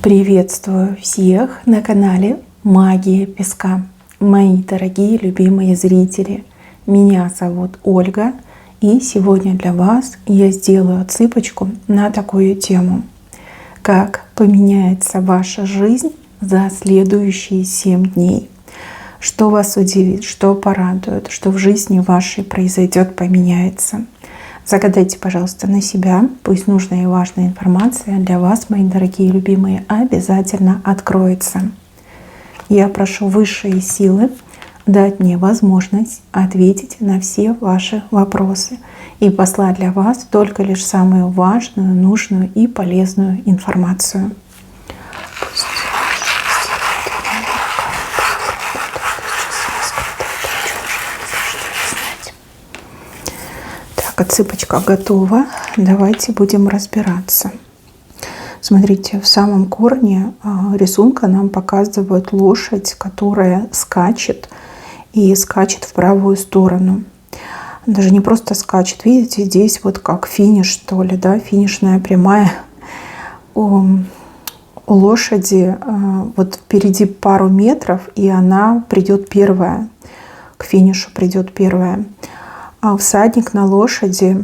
Приветствую всех на канале Магия Песка. Мои дорогие любимые зрители, меня зовут Ольга, и сегодня для вас я сделаю отсыпочку на такую тему: как поменяется ваша жизнь за следующие 7 дней. Что вас удивит, что порадует, что в жизни вашей произойдет, поменяется. Загадайте, пожалуйста, на себя. Пусть нужная и важная информация для вас, мои дорогие любимые, обязательно откроется. Я прошу высшие силы дать мне возможность ответить на все ваши вопросы и послать для вас только лишь самую важную, нужную и полезную информацию. Отсыпочка готова. Давайте будем разбираться. Смотрите, в самом корне рисунка нам показывают лошадь, которая скачет и скачет в правую сторону. Даже не просто скачет, видите, здесь вот как финиш, что ли, да, финишная прямая. У лошади вот впереди пару метров, и она придет первая, к финишу придет первая. А всадник на лошади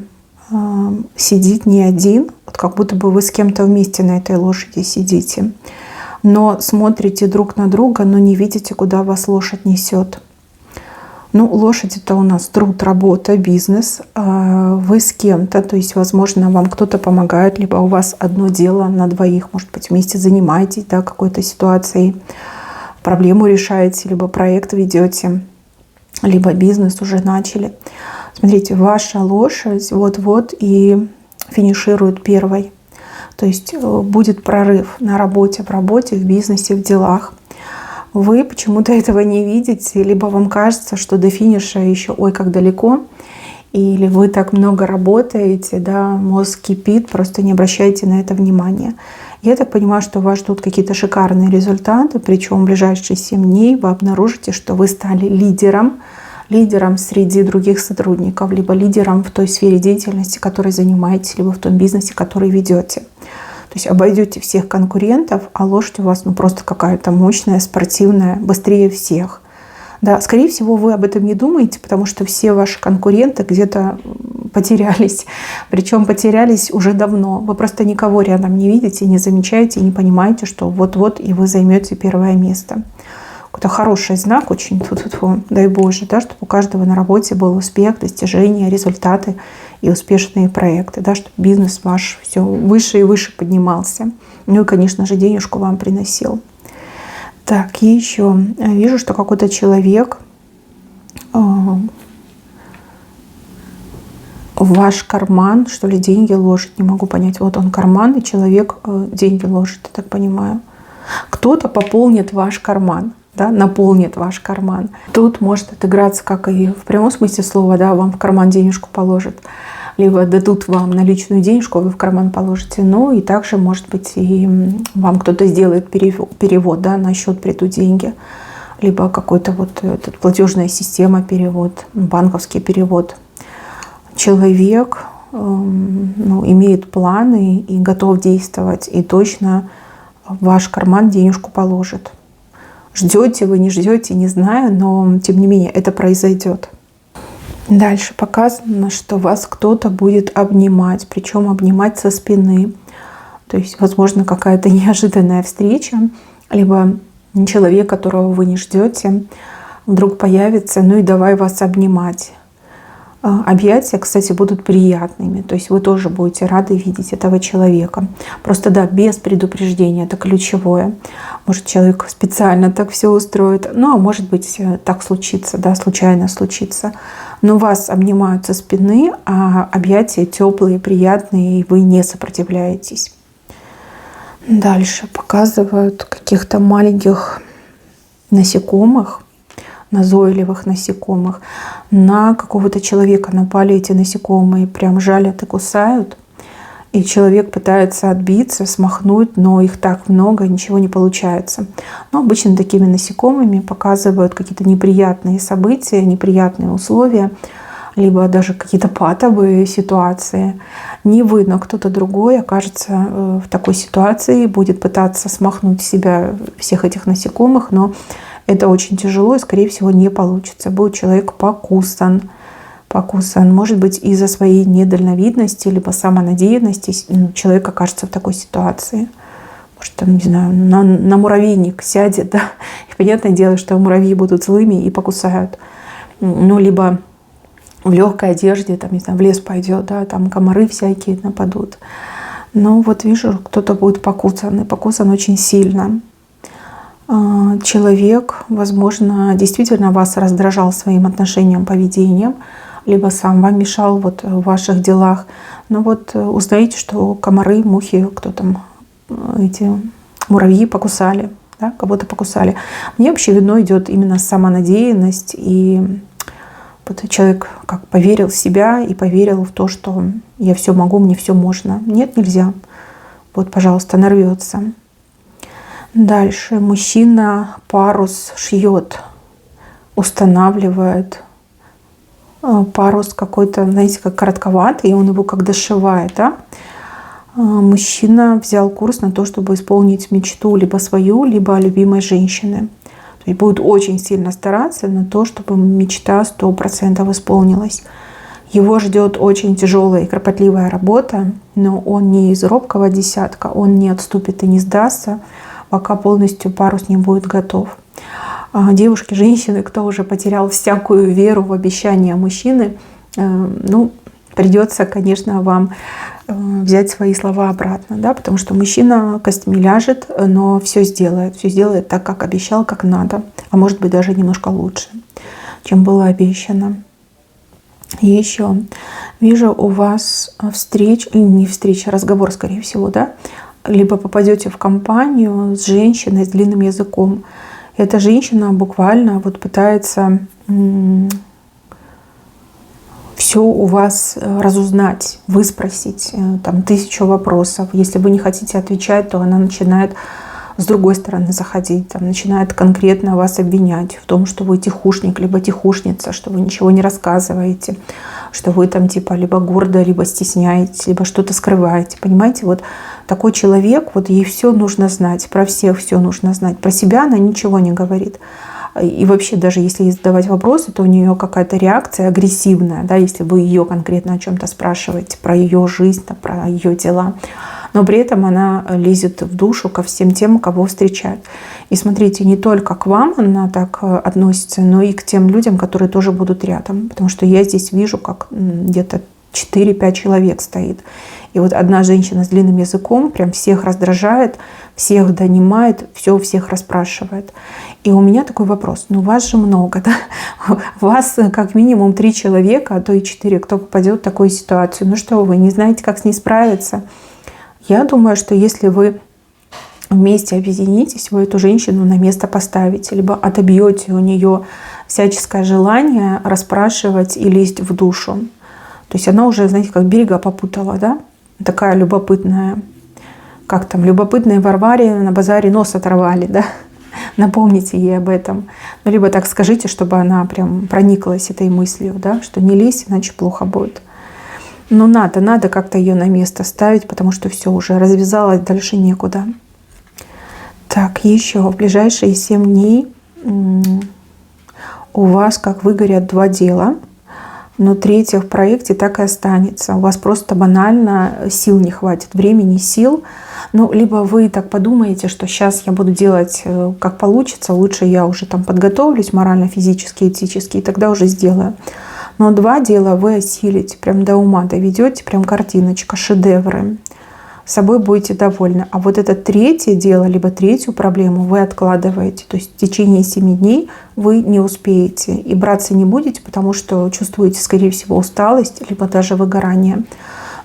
сидит не один, вот как будто бы вы с кем-то вместе на этой лошади сидите, но смотрите друг на друга, но не видите, куда вас лошадь несет. Ну, лошадь — это у нас труд, работа, бизнес. Вы с кем-то, то есть, возможно, вам кто-то помогает, либо у вас одно дело на двоих, может быть, вместе занимаетесь, да, какой-то ситуацией, проблему решаете, либо проект ведете, либо бизнес уже начали. Смотрите, ваша лошадь вот-вот и финиширует первой. То есть будет прорыв на работе, в работе, в бизнесе, в делах. Вы почему-то этого не видите, либо вам кажется, что до финиша еще ой как далеко, или вы так много работаете, да, мозг кипит, просто не обращайте на это внимания. Я так понимаю, что вас ждут какие-то шикарные результаты, причем в ближайшие 7 дней вы обнаружите, что вы стали лидером среди других сотрудников, либо лидером в той сфере деятельности, которой занимаетесь, либо в том бизнесе, который ведете. То есть обойдете всех конкурентов, а лошадь у вас просто какая-то мощная, спортивная, быстрее всех. Да, скорее всего, вы об этом не думаете, потому что все ваши конкуренты где-то потерялись. Причем потерялись уже давно. Вы просто никого рядом не видите, не замечаете, не понимаете, что вот-вот и вы займете первое место. Какой-то хороший знак очень, дай Боже, да, чтобы у каждого на работе был успех, достижения, результаты и успешные проекты, да, чтобы бизнес ваш все выше и выше поднимался. Ну и, конечно же, денежку вам приносил. Так, и еще вижу, что какой-то человек в ваш карман, что ли, деньги ложит, не могу понять. Вот он карман, и человек деньги ложит, я так понимаю. Кто-то пополнит ваш карман. Да, наполнит ваш карман. Тут может отыграться, как и в прямом смысле слова, да, вам в карман денежку положат, либо дадут вам наличную денежку, вы в карман положите. Ну и также, может быть, и вам кто-то сделает перевод, да, на счет придут деньги, либо какой-то вот этот, платежная система, перевод, банковский перевод. Человек имеет планы и готов действовать, и точно в ваш карман денежку положит. Ждете вы, не ждете, не знаю, но тем не менее это произойдет. Дальше показано, что вас кто-то будет обнимать, причем обнимать со спины. То есть, возможно, какая-то неожиданная встреча, либо человек, которого вы не ждете, вдруг появится, ну и давай вас обнимать. Объятия, кстати, будут приятными, то есть вы тоже будете рады видеть этого человека. Просто да, без предупреждения, это ключевое. Может, человек специально так все устроит, ну а может быть так случится, да, случайно случится. Но вас обнимают со спины, а объятия теплые, приятные, и вы не сопротивляетесь. Дальше показывают каких-то маленьких насекомых, назойливых насекомых. На какого-то человека напали эти насекомые, прям жалят и кусают. И человек пытается отбиться, смахнуть, но их так много, ничего не получается. Но обычно такими насекомыми показывают какие-то неприятные события, неприятные условия. либо даже какие-то патовые ситуации. Не вы, но кто-то другой окажется в такой ситуации, будет пытаться смахнуть с себя всех этих насекомых, но это очень тяжело и, скорее всего, не получится. Будет человек покусан. Может быть, из-за своей недальновидности либо самонадеянности человек окажется в такой ситуации. Может, там, не знаю, на муравейник сядет, да, и понятное дело, что муравьи будут злыми и покусают. Ну, либо в легкой одежде, там, не знаю, в лес пойдет, да, там комары всякие нападут. Но вот вижу, кто-то будет покусан, и покусан очень сильно. Человек, возможно, действительно вас раздражал своим отношением, поведением, либо сам вам мешал вот в ваших делах. Но вот узнаете, что комары, мухи, кто там, эти муравьи покусали, да, кого-то покусали. Мне вообще видно идет именно самонадеянность, и вот человек как поверил в себя и поверил в то, что я все могу, мне все можно. Нет, нельзя. Вот, пожалуйста, нарвется. Дальше мужчина парус шьет, устанавливает. Парус какой-то, знаете, как коротковатый, и он его как дошивает. Да? Мужчина взял курс на то, чтобы исполнить мечту либо свою, либо любимой женщины. То есть будет очень сильно стараться на то, чтобы мечта 100% исполнилась. Его ждет очень тяжелая и кропотливая работа, но он не из робкого десятка, он не отступит и не сдастся, пока полностью парус не будет готов. Девушки, женщины, кто уже потерял всякую веру в обещания мужчины, ну, придется, конечно, вам взять свои слова обратно, да, потому что мужчина костями ляжет, но все сделает так, как обещал, как надо, а может быть даже немножко лучше, чем было обещано. И еще вижу у вас разговор, скорее всего, да, либо попадете в компанию с женщиной с длинным языком. Эта женщина буквально вот пытается все у вас разузнать, выспросить, там 1000 вопросов. Если вы не хотите отвечать, то она начинает с другой стороны заходить, там, начинает конкретно вас обвинять в том, что вы тихушник, либо тихушница, что вы ничего не рассказываете, что вы там типа либо гордо, либо стесняетесь, либо что-то скрываете. Понимаете, вот такой человек, вот ей все нужно знать, про всех все нужно знать, про себя она ничего не говорит. И вообще, даже если ей задавать вопросы, то у нее какая-то реакция агрессивная, да, если вы ее конкретно о чем-то спрашиваете, про ее жизнь, про ее дела. Но при этом она лезет в душу ко всем тем, кого встречает. И смотрите, не только к вам она так относится, но и к тем людям, которые тоже будут рядом. Потому что я здесь вижу, как где-то 4-5 человек стоит. И вот одна женщина с длинным языком прям всех раздражает, всех донимает, все у всех расспрашивает. И у меня такой вопрос. Ну, вас же много, да? Вас как минимум 3 человека, а то и 4, кто попадет в такую ситуацию. Ну что, вы не знаете, как с ней справиться? Я думаю, что если вы вместе объединитесь, вы эту женщину на место поставите, либо отобьете у нее всяческое желание расспрашивать и лезть в душу. То есть она уже, знаете, как берега попутала, да? Такая любопытная. Как там, любопытные Варваре на базаре нос оторвали, да? Напомните ей об этом. Ну, либо так скажите, чтобы она прям прониклась этой мыслью, да? Что не лезь, иначе плохо будет. Но надо как-то ее на место ставить, потому что все уже развязалось, дальше некуда. Так, еще в ближайшие 7 дней у вас как выгорят 2 дела, но 3 в проекте так и останется. У вас просто банально сил не хватит, времени, сил. Ну, либо вы так подумаете, что сейчас я буду делать как получится, лучше я уже там подготовлюсь морально, физически, этически, и тогда уже сделаю. Но 2 дела вы осилите, прям до ума доведете, прям картиночка, шедевры. С собой будете довольны. А вот это 3 дело, либо 3-ю проблему вы откладываете. То есть в течение 7 дней вы не успеете. И браться не будете, потому что чувствуете, скорее всего, усталость, либо даже выгорание.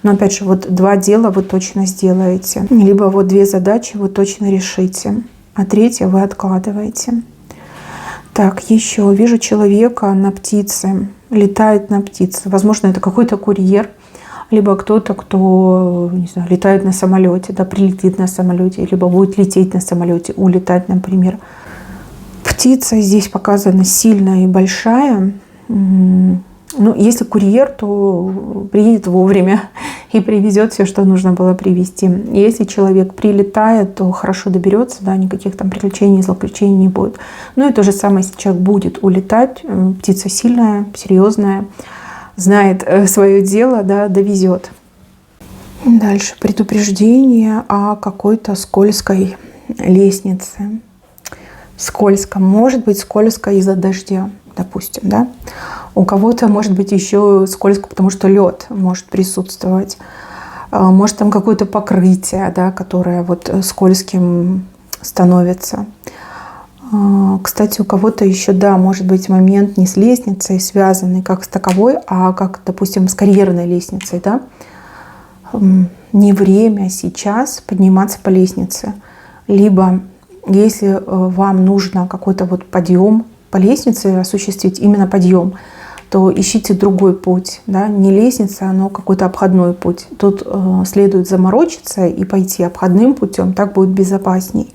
Но опять же, вот 2 дела вы точно сделаете. Либо вот 2 задачи вы точно решите. А 3 вы откладываете. Так, еще вижу человека на птице. Летает на птице. Возможно, это какой-то курьер, либо кто-то, кто, не знаю, летает на самолете, да, прилетит на самолете, либо будет лететь на самолете, улетать, например. Птица здесь показана сильная и большая. Ну, если курьер, то приедет вовремя и привезет все, что нужно было привезти. Если человек прилетает, то хорошо доберется, да, никаких там приключений, злоключений не будет. Ну и то же самое, если человек будет улетать, птица сильная, серьезная, знает свое дело, да, довезет. Дальше предупреждение о какой-то скользкой лестнице. Скользко. Может быть скользко из-за дождя, допустим, да. У кого-то может быть еще скользко, потому что лед может присутствовать. Может там какое-то покрытие, да, которое вот скользким становится. Кстати, у кого-то еще, да, может быть момент не с лестницей связанный как с таковой, а как, допустим, с карьерной лестницей, да. Не время сейчас подниматься по лестнице. Либо, если вам нужно какой-то вот подъем по лестнице осуществить, именно подъем, то ищите другой путь. Да? Не лестница, но какой-то обходной путь. Тут следует заморочиться и пойти обходным путем, так будет безопасней.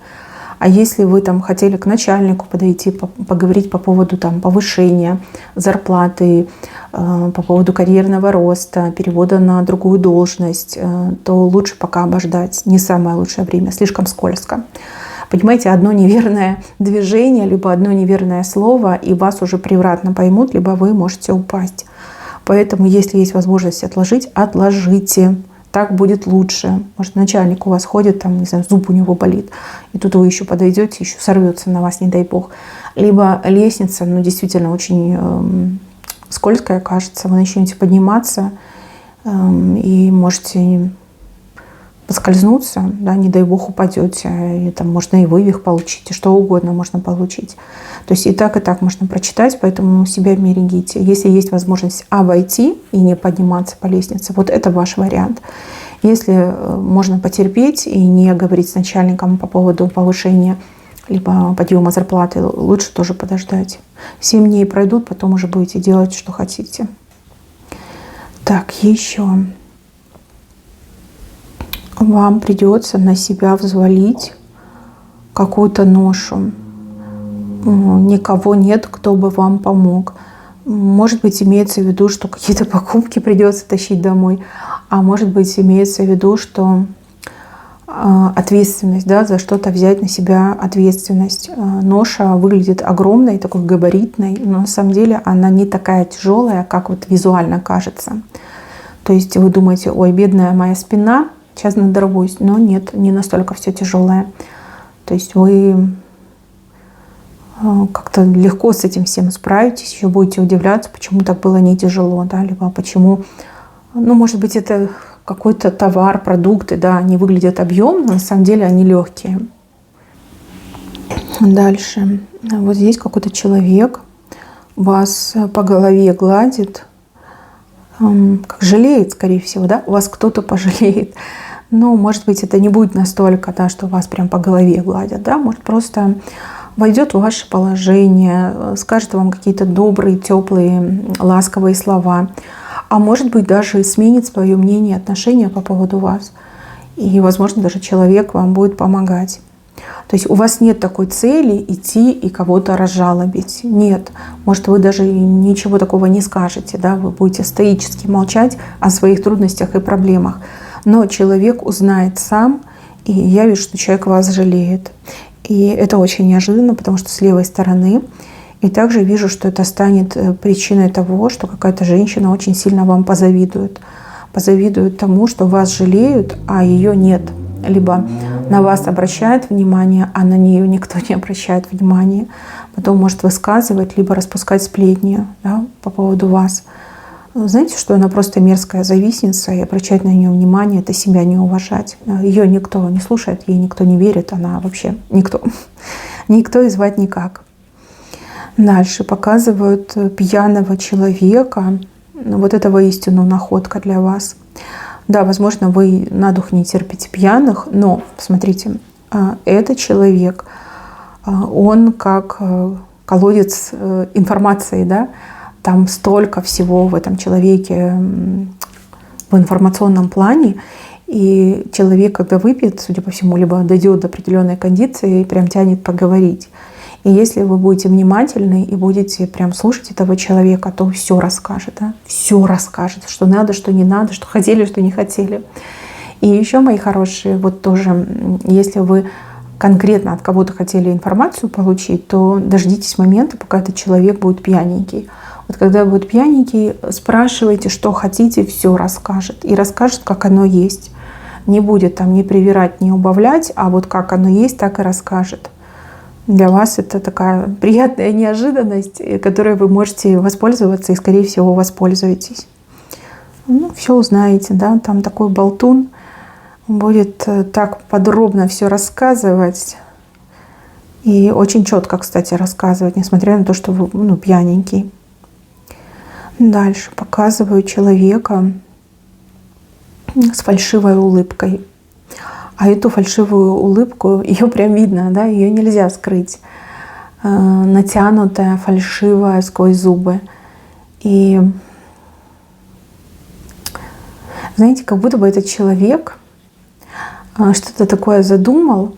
А если вы там хотели к начальнику подойти, поговорить по поводу там, повышения зарплаты, по поводу карьерного роста, перевода на другую должность, то лучше пока обождать. Не самое лучшее время, слишком скользко. Понимаете, одно неверное движение, либо одно неверное слово, и вас уже превратно поймут, либо вы можете упасть. Поэтому, если есть возможность отложить, отложите. Так будет лучше. Может, начальник у вас ходит, там, не знаю, зуб у него болит, и тут вы еще подойдете, еще сорвется на вас, не дай бог. Либо лестница, ну, действительно, очень скользкая, кажется. Вы начнете подниматься и можете поскользнуться, да, не дай бог упадете, и там можно и вывих получить, и что угодно можно получить. То есть и так можно прочитать, поэтому себя берегите. Если есть возможность обойти и не подниматься по лестнице, вот это ваш вариант. Если можно потерпеть и не говорить с начальником по поводу повышения либо подъема зарплаты, лучше тоже подождать. 7 дней пройдут, потом уже будете делать, что хотите. Так, еще. Вам придется на себя взвалить какую-то ношу. Никого нет, кто бы вам помог. Может быть, имеется в виду, что какие-то покупки придется тащить домой. А может быть, имеется в виду, что ответственность, да, за что-то взять на себя ответственность. Ноша выглядит огромной, такой габаритной, но на самом деле она не такая тяжелая, как вот визуально кажется. То есть вы думаете, ой, бедная моя спина, сейчас надорвусь. Но нет, не настолько все тяжелое. То есть вы как-то легко с этим всем справитесь, еще будете удивляться, почему так было не тяжело, да, либо почему, ну, может быть, это какой-то товар, продукты, да, они выглядят объемно, но на самом деле они легкие. Дальше. Вот здесь какой-то человек вас по голове гладит, как жалеет, скорее всего, да, вас кто-то пожалеет. Но, может быть, это не будет настолько, да, что вас прям по голове гладят, да, может, просто войдет в ваше положение, скажет вам какие-то добрые, теплые, ласковые слова, а может быть, даже сменит свое мнение, отношение по поводу вас. И, возможно, даже человек вам будет помогать. То есть у вас нет такой цели идти и кого-то разжалобить. Нет. Может, вы даже ничего такого не скажете, да, вы будете стоически молчать о своих трудностях и проблемах. Но человек узнает сам, и я вижу, что человек вас жалеет. И это очень неожиданно, потому что с левой стороны. И также вижу, что это станет причиной того, что какая-то женщина очень сильно вам позавидует. Позавидует тому, что вас жалеют, а ее нет. Либо на вас обращают внимание, а на нее никто не обращает внимания. Потом может высказывать, либо распускать сплетни, да, по поводу вас. Знаете, что она просто мерзкая завистница, и обращать на нее внимание — это себя не уважать. Ее никто не слушает, ей никто не верит, она вообще никто. Никто и звать никак. Дальше показывают пьяного человека. Вот это воистину находка для вас. Да, возможно, вы на дух не терпите пьяных, но, смотрите, этот человек, он как колодец информации, да, там столько всего в этом человеке в информационном плане, и человек, когда выпьет, судя по всему, либо дойдет до определенной кондиции, прям тянет поговорить. И если вы будете внимательны и будете прям слушать этого человека, то все расскажет, да? Все расскажет, что надо, что не надо, что хотели, что не хотели. И еще, мои хорошие, вот тоже, если вы конкретно от кого-то хотели информацию получить, то дождитесь момента, пока этот человек будет пьяненький. Вот когда будет пьяненький, спрашивайте, что хотите, все расскажет. И расскажет, как оно есть. Не будет там ни привирать, ни убавлять, а вот как оно есть, так и расскажет. Для вас это такая приятная неожиданность, которой вы можете воспользоваться и, скорее всего, воспользуетесь. Ну, все узнаете, да, там такой болтун будет так подробно все рассказывать. И очень четко, кстати, рассказывать, несмотря на то, что вы пьяненький. Дальше показываю человека с фальшивой улыбкой. А эту фальшивую улыбку, ее прям видно, да, ее нельзя скрыть. Натянутая, фальшивая, сквозь зубы. И знаете, как будто бы этот человек что-то такое задумал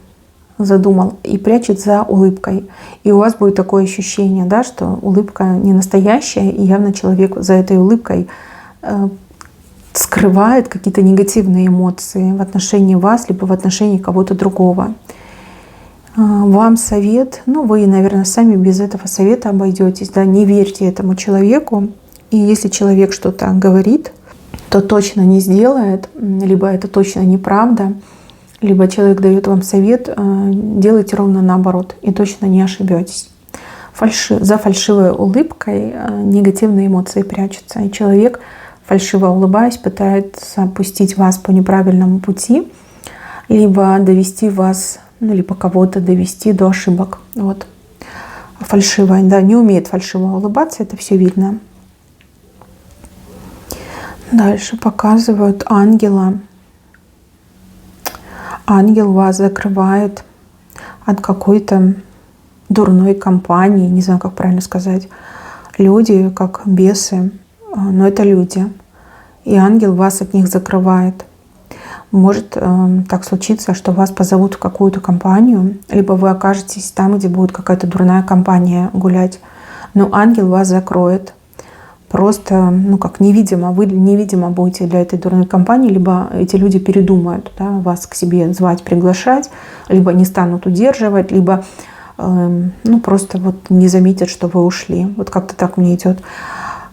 и прячет за улыбкой. И у вас будет такое ощущение, да, что улыбка не настоящая, и явно человек за этой улыбкой скрывает какие-то негативные эмоции в отношении вас, либо в отношении кого-то другого. Вам совет, вы, наверное, сами без этого совета обойдетесь, да, не верьте этому человеку. И если человек что-то говорит, то точно не сделает, либо это точно неправда, либо человек дает вам совет, делайте ровно наоборот, и точно не ошибетесь. За фальшивой улыбкой негативные эмоции прячутся, и человек, фальшиво улыбаясь, пытается пустить вас по неправильному пути, либо довести вас, либо кого-то довести до ошибок. Вот. Фальшивая, да, не умеет фальшиво улыбаться, это все видно. Дальше показывают ангела. Ангел вас закрывает от какой-то дурной компании, не знаю, как правильно сказать. Люди, как бесы, но это люди. И ангел вас от них закрывает. Может так случиться, что вас позовут в какую-то компанию, либо вы окажетесь там, где будет какая-то дурная компания гулять. Но ангел вас закроет. Просто, как невидимо, вы невидимо будете для этой дурной компании, либо эти люди передумают, да, вас к себе звать, приглашать, либо не станут удерживать, либо просто не заметят, что вы ушли. Вот как-то так мне идет.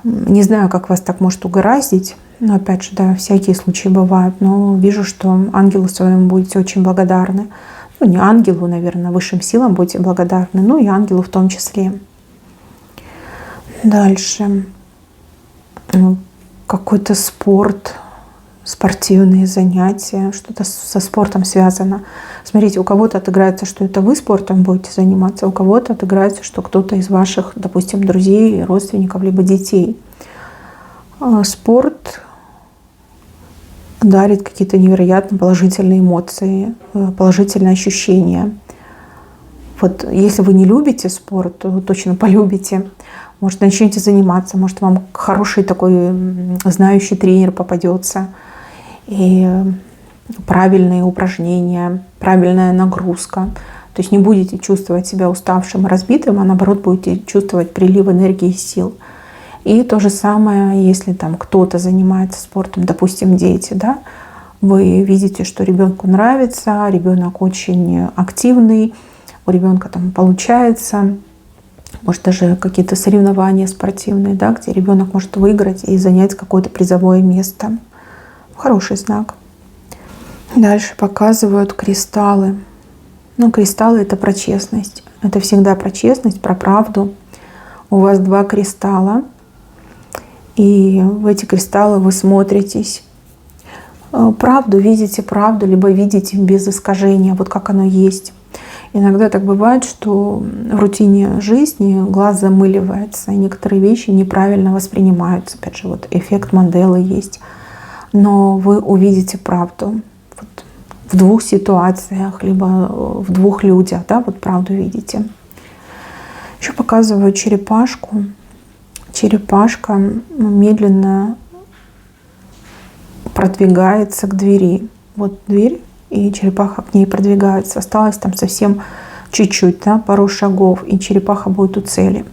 Не знаю, как вас так может угораздить, но опять же, да, всякие случаи бывают, но вижу, что ангелу своему будете очень благодарны. Не ангелу, наверное, высшим силам будете благодарны, и ангелу в том числе. Дальше. Какой-то спорт, спортивные занятия, что-то со спортом связано. Смотрите, у кого-то отыграется, что это вы спортом будете заниматься, у кого-то отыграется, что кто-то из ваших, допустим, друзей, родственников, либо детей. Спорт дарит какие-то невероятно положительные эмоции, положительные ощущения. Вот если вы не любите спорт, то вы точно полюбите. Может, начнете заниматься, может, вам хороший такой знающий тренер попадется. И правильные упражнения, правильная нагрузка. То есть не будете чувствовать себя уставшим и разбитым, а наоборот будете чувствовать прилив энергии и сил. И то же самое, если там кто-то занимается спортом, допустим, дети, да, вы видите, что ребенку нравится, ребенок очень активный, у ребенка там получается. Может, даже какие-то соревнования спортивные, да, где ребенок может выиграть и занять какое-то призовое место. Хороший знак. Дальше показывают кристаллы. Кристаллы — это про честность. Это всегда про честность, про правду. У вас 2 кристалла. И в эти кристаллы вы смотритесь. Правду видите правду, либо видите без искажения, вот как оно есть. Иногда так бывает, что в рутине жизни глаз замыливается, и некоторые вещи неправильно воспринимаются. Опять же, вот эффект Манделы есть. Но вы увидите правду вот в 2 ситуациях, либо в 2 людях, да, вот правду видите. Еще показываю черепашку. Черепашка медленно продвигается к двери. Вот дверь, и черепаха к ней продвигается. Осталось там совсем чуть-чуть, да, пару шагов, и черепаха будет у цели.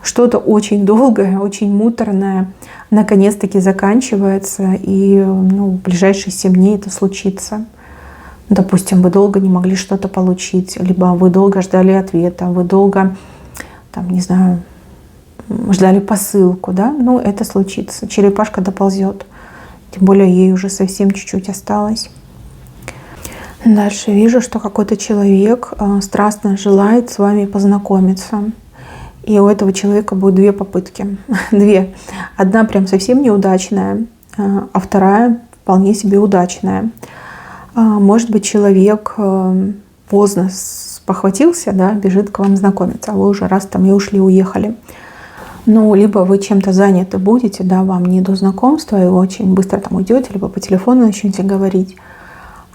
Что-то очень долгое, очень муторное наконец-таки заканчивается, и в ближайшие 7 дней это случится. Допустим, вы долго не могли что-то получить, либо вы долго ждали ответа, вы долго, там, не знаю, ждали посылку, да, это случится. Черепашка доползет. Тем более ей уже совсем чуть-чуть осталось. Дальше вижу, что какой-то человек страстно желает с вами познакомиться. И у этого человека будет 2 попытки. 2. Одна прям совсем неудачная, а вторая вполне себе удачная. Может быть, человек поздно спохватился, да, бежит к вам знакомиться, а вы уже раз там и ушли, уехали. Либо вы чем-то заняты будете, да, вам не до знакомства, и вы очень быстро там уйдете, либо по телефону начнете говорить.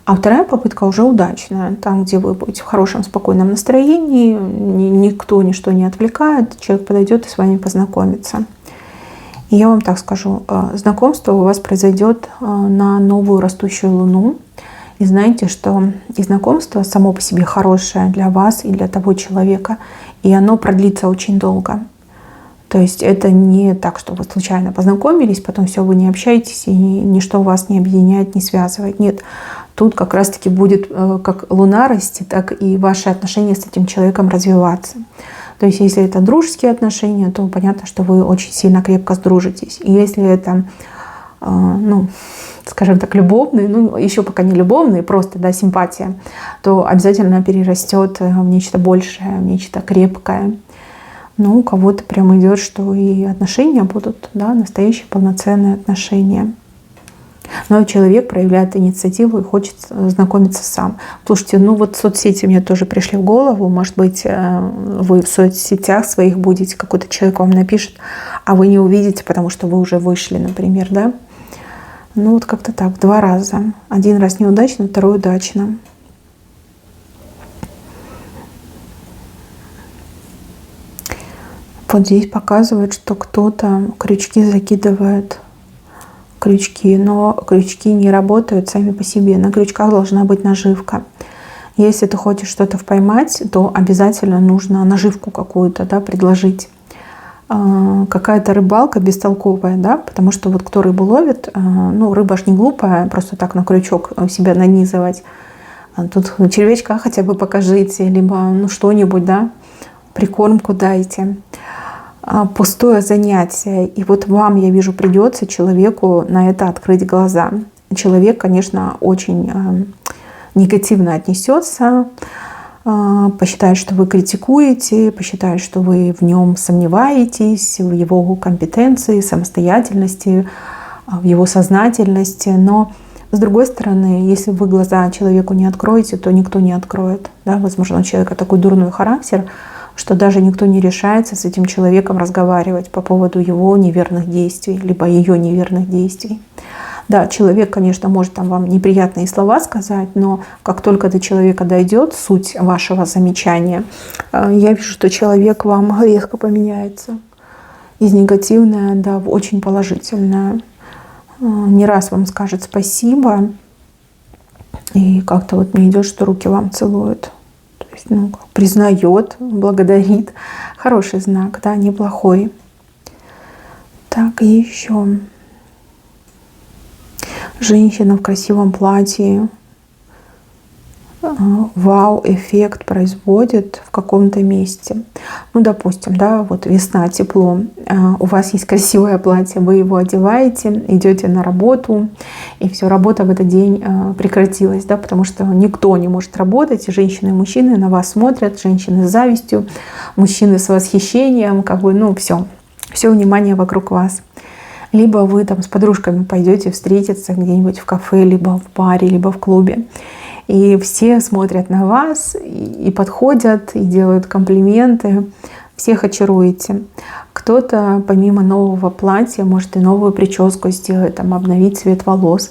А вторая попытка уже удачная, там, где вы будете в хорошем, спокойном настроении, никто, ничто не отвлекает, человек подойдет и с вами познакомится. И я вам так скажу, знакомство у вас произойдет на новую растущую луну. И знаете, что и знакомство само по себе хорошее для вас и для того человека, и оно продлится очень долго. То есть это не так, что вы случайно познакомились, потом все, вы не общаетесь, и ничто вас не объединяет, не связывает. Нет, тут как раз-таки будет как луна расти, так и ваши отношения с этим человеком развиваться. То есть если это дружеские отношения, то понятно, что вы очень сильно крепко сдружитесь. И если это, скажем так, любовные, еще пока не любовные, просто, да, симпатия, то обязательно перерастет в нечто большее, в нечто крепкое. У кого-то прям идет, что и отношения будут, да, настоящие полноценные отношения. Но человек проявляет инициативу и хочет знакомиться сам. Слушайте, соцсети мне тоже пришли в голову. Может быть, вы в соцсетях своих будете, какой-то человек вам напишет, а вы не увидите, потому что вы уже вышли, например, да? Как-то так, 2 раза. 1 раз неудачно, 2 удачно. Вот здесь показывает, что кто-то крючки закидывает. Крючки, но крючки не работают сами по себе. На крючках должна быть наживка. Если ты хочешь что-то поймать, то обязательно нужно наживку какую-то, да, предложить. Какая-то рыбалка бестолковая, да, потому что вот кто рыбу ловит, рыба ж не глупая, просто так на крючок себя нанизывать. Тут червячка хотя бы покажите, либо что-нибудь, да, прикормку дайте. Пустое занятие. И вот вам, я вижу, придется человеку на это открыть глаза. Человек, конечно, очень негативно отнесется, посчитает, что вы критикуете, посчитает, что вы в нем сомневаетесь, в его компетенции, самостоятельности, в его сознательности. Но с другой стороны, если вы глаза человеку не откроете, то никто не откроет. Да? Возможно, у человека такой дурной характер, что даже никто не решается с этим человеком разговаривать по поводу его неверных действий, либо ее неверных действий. Да, человек, конечно, может вам неприятные слова сказать, но как только до человека дойдет суть вашего замечания, я вижу, что человек вам резко поменяется из негативное, да, в очень положительное. Не раз вам скажет спасибо, и как-то мне идет, что руки вам целуют. То есть, признает, благодарит. Хороший знак, да, неплохой. Так, и еще. Женщина в красивом платье. Вау-эффект производит в каком-то месте. Допустим, да, вот весна, тепло. У вас есть красивое платье, вы его одеваете, идете на работу, и все, работа в этот день прекратилась, да, потому что никто не может работать, и женщины и мужчины на вас смотрят, женщины с завистью, мужчины с восхищением, все внимание вокруг вас. Либо вы с подружками пойдете встретиться где-нибудь в кафе, либо в баре, либо в клубе. И все смотрят на вас и подходят, и делают комплименты. Всех очаруете. Кто-то помимо нового платья может и новую прическу сделать, обновить цвет волос.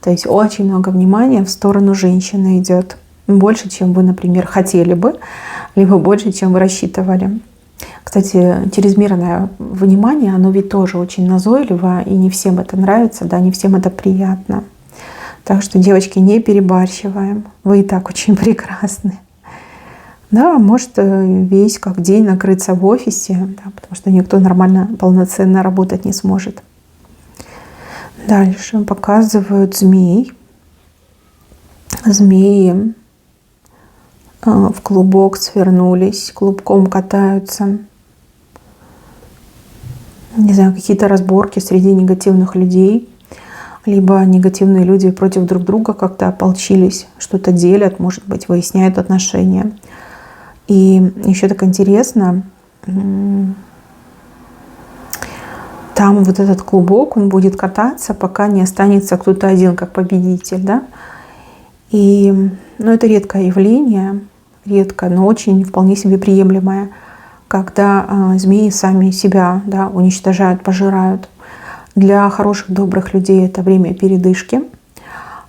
То есть очень много внимания в сторону женщины идет. Больше, чем вы, например, хотели бы, либо больше, чем вы рассчитывали. Кстати, чрезмерное внимание, оно ведь тоже очень назойливо, и не всем это нравится, да, не всем это приятно. Так что, девочки, не перебарщиваем. Вы и так очень прекрасны. Да, может весь как день накрыться в офисе, да, потому что никто нормально, полноценно работать не сможет. Дальше показывают змей. Змеи в клубок свернулись, клубком катаются. Не знаю, какие-то разборки среди негативных людей. Либо негативные люди против друг друга как-то ополчились, что-то делят, может быть, выясняют отношения. И еще так интересно, там вот этот клубок, он будет кататься, пока не останется кто-то один как победитель, да. И, ну, это редкое явление, редко, но очень вполне себе приемлемое, когда змеи сами себя, да, уничтожают, пожирают. Для хороших, добрых людей это время передышки,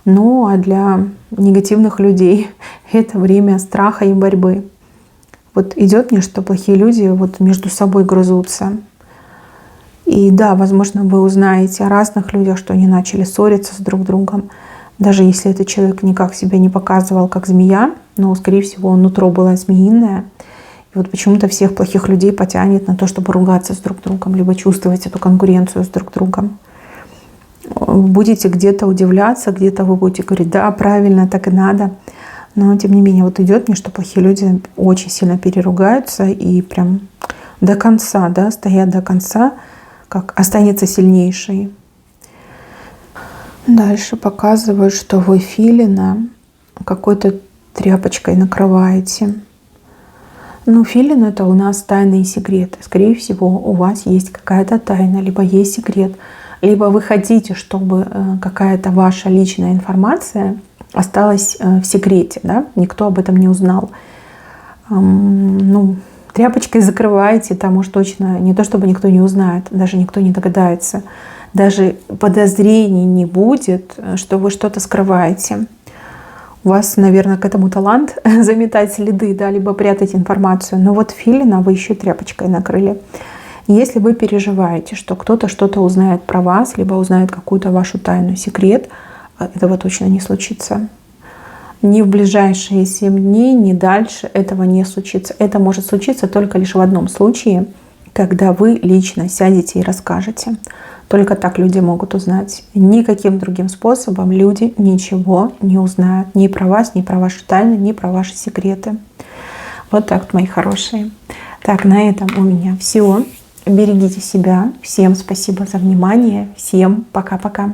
ну а для негативных людей это время страха и борьбы. Вот идет мне, что плохие люди вот между собой грызутся. И да, возможно, вы узнаете о разных людях, что они начали ссориться с друг другом. Даже если этот человек никак себя не показывал как змея, но, скорее всего, нутро было змеиное. И вот почему-то всех плохих людей потянет на то, чтобы ругаться с друг другом, либо чувствовать эту конкуренцию с друг другом. Будете где-то удивляться, где-то вы будете говорить, да, правильно, так и надо. Но, тем не менее, вот идет мне, что плохие люди очень сильно переругаются и прям до конца, да, стоят до конца, как останется сильнейший. Дальше показывают, что вы филина какой-то тряпочкой накрываете. Ну, филин — это у нас тайны и секреты. Скорее всего, у вас есть какая-то тайна, либо есть секрет, либо вы хотите, чтобы какая-то ваша личная информация осталась в секрете, да? Никто об этом не узнал. Ну, тряпочкой закрываете, там уж точно не то, чтобы никто не узнает, даже никто не догадается. Даже подозрений не будет, что вы что-то скрываете. У вас, наверное, к этому талант заметать следы, да, либо прятать информацию. Но вот филина вы еще тряпочкой накрыли. Если вы переживаете, что кто-то что-то узнает про вас, либо узнает какую-то вашу тайну, секрет, этого точно не случится. Ни в ближайшие 7 дней, ни дальше этого не случится. Это может случиться только лишь в одном случае, когда вы лично сядете и расскажете. Только так люди могут узнать. Никаким другим способом люди ничего не узнают. Ни про вас, ни про ваши тайны, ни про ваши секреты. Вот так, мои хорошие. Так, на этом у меня все. Берегите себя. Всем спасибо за внимание. Всем пока-пока.